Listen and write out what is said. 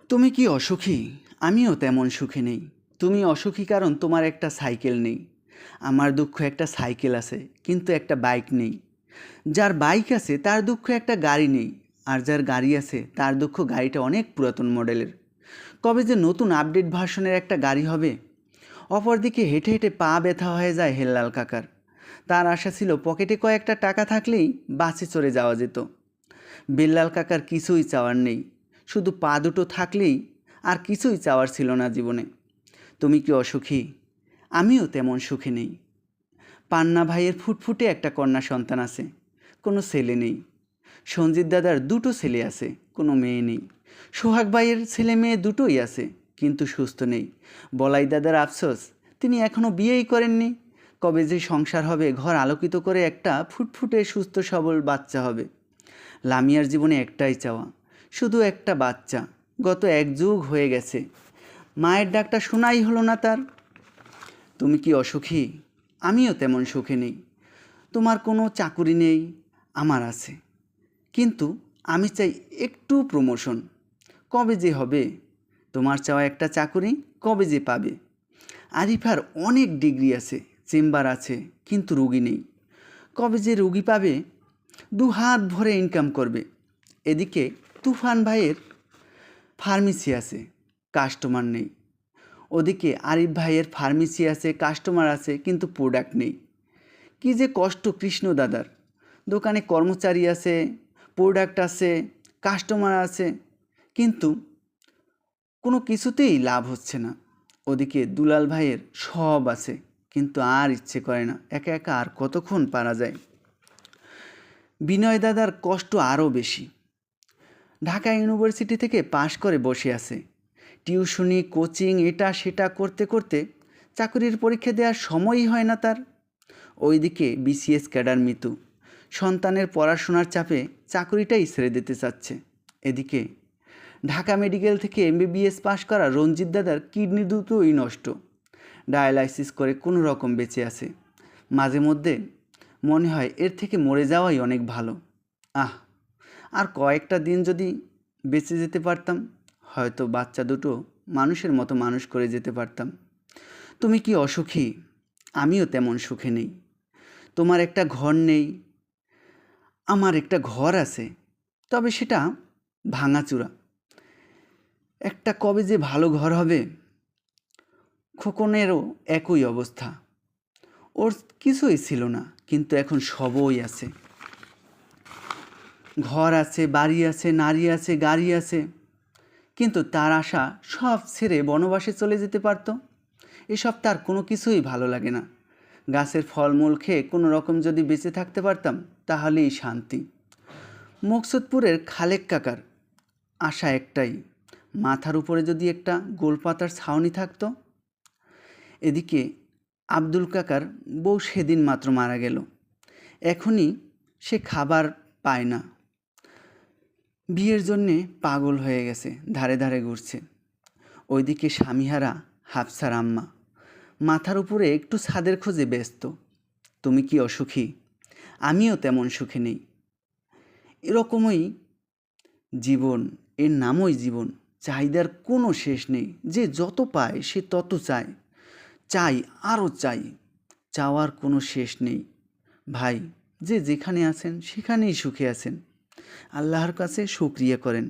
তুমি কি অসুখী? আমিও তেমন সুখী নেই। তুমি অসুখী কারণ তোমার একটা সাইকেল নেই। আমার দুঃখ একটা সাইকেল আছে, কিন্তু একটা বাইক নেই। যার বাইক আছে তার দুঃখ একটা গাড়ি নেই। আর যার গাড়ি আছে তার দুঃখ গাড়িটা অনেক পুরাতন মডেলের। কবে যে নতুন আপডেট ভার্সনের একটা গাড়ি হবে? অপরদিকে হেঁটে হেঁটে পা ব্যথা হয়ে যায় হেল্লাল কাকার। তার আশা ছিল পকেটে কয়েকটা টাকা থাকলেই বাসে চড়ে যাওয়া যেত। বেল্লাল কাকার কিছুই চাওয়ার নেই, শুধু পা দুটো থাকলেই আর কিছুই চাওয়ার ছিল না জীবনে। তুমি কি অসুখী? আমিও তেমন সুখী নেই। পান্না ভাইয়ের ফুটফুটে একটা কন্যা সন্তান আছে, কোনো ছেলে নেই। সঞ্জিত দাদার দুটো ছেলে আছে, কোনো মেয়ে নেই। সোহাগ ভাইয়ের ছেলে মেয়ে দুটোই আছে, কিন্তু সুস্থ নেই। বলাই দাদার আফসোস, তিনি এখনও বিয়েই করেননি। কবে যে সংসার হবে, ঘর আলোকিত করে একটা ফুটফুটে সুস্থ সবল বাচ্চা হবে। লামিয়ার জীবনে একটাই চাওয়া, শুধু একটা বাচ্চা। গত এক যুগ হয়ে গেছে, মায়ের ডাকটা শোনাই হলো না তার। তুমি কি অসুখী? আমিও তেমন সুখে নেই। তোমার কোনো চাকুরি নেই, আমার আছে। কিন্তু আমি চাই একটু প্রমোশন। কবে যে হবে? তোমার চাওয়া একটা চাকুরি কবে যে পাবে? আরিফার অনেক ডিগ্রি আছে, চেম্বার আছে, কিন্তু রুগী নেই। কবে যে রুগী পাবে? দু হাত ভরে ইনকাম করবে। এদিকে তুফান ভাইয়ের ফার্মেসি আছে, কাস্টমার নেই। ওদিকে আরিফ ভাইয়ের ফার্মেসি আছে, কাস্টমার আছে, কিন্তু প্রোডাক্ট নেই। কী যে কষ্ট কৃষ্ণ দাদার! দোকানে কর্মচারী আছে, প্রোডাক্ট আছে, কাস্টমার আছে, কিন্তু কোনো কিছুতেই লাভ হচ্ছে না। ওদিকে দুলাল ভাইয়ের সব আছে, কিন্তু আর ইচ্ছে করে না। একা একা আর কতক্ষণ পারা যায়? বিনয় দাদার কষ্ট আরও বেশি। ঢাকা ইউনিভার্সিটি থেকে পাশ করে বসে আছে। টিউশনি, কোচিং, এটা সেটা করতে করতে চাকরির পরীক্ষা দেওয়ার সময়ই হয় না তার। ওইদিকে বিসিএস ক্যাডার মিতু সন্তানের পড়াশোনার চাপে চাকরিটাই ছেড়ে দিতে চাচ্ছে। এদিকে ঢাকা মেডিকেল থেকে এমবিবিএস পাশ করা রঞ্জিত দাদার কিডনি দুটোই নষ্ট, ডায়ালাইসিস করে কোনো রকম বেঁচে আছে। মাঝে মধ্যে মনে হয় এর থেকে মরে যাওয়াই অনেক ভালো। আহ, আর কয়েকটা দিন যদি বেঁচে যেতে পারতাম, হয়তো বাচ্চা দুটো মানুষের মতো মানুষ করে যেতে পারতাম। তুমি কি অসুখী? আমিও তেমন সুখে নেই। তোমার একটা ঘর নেই, আমার একটা ঘর আছে, তবে সেটা ভাঙাচুরা। একটা কবে যে ভালো ঘর হবে? খোকনেরও একই অবস্থা। ওর কিছুই ছিল না, কিন্তু এখন সবই আছে। ঘর আছে, বাড়ি আছে, নারী আছে, গাড়ি আছে, কিন্তু তার আশা সব ছেড়ে বনবাসে চলে যেতে পারত। এসব তার কোনো কিছুই ভালো লাগে না। গাছের ফলমূল খেয়ে কোনো রকম যদি বেঁচে থাকতে পারতাম, তাহলেই শান্তি। মকসুদপুরের খালেক কাকার আশা একটাই, মাথার উপরে যদি একটা গোলপাতার ছাউনি থাকতো। এদিকে আব্দুল কাকার বউ সেদিন মাত্র মারা গেল। এখনই সে খাবার পায় না, বিয়ের জন্যে পাগল হয়ে গেছে, ধারে ধারে ঘুরছে। ওইদিকে স্বামীহারা হাফসার আম্মা মাথার উপরে একটু ছাদের খোঁজে ব্যস্ত। তুমি কি অসুখী? আমিও তেমন সুখে নেই। এরকমই জীবন, এর নামই জীবন। চাহিদার কোনো শেষ নেই। যে যত পায় সে তত চায়, চাই আরও চাই, চাওয়ার কোনো শেষ নেই। ভাই, যে যেখানে আছেন সেখানেই সুখে আছেন। আল্লাহর কাছে শুকরিয়া করেন।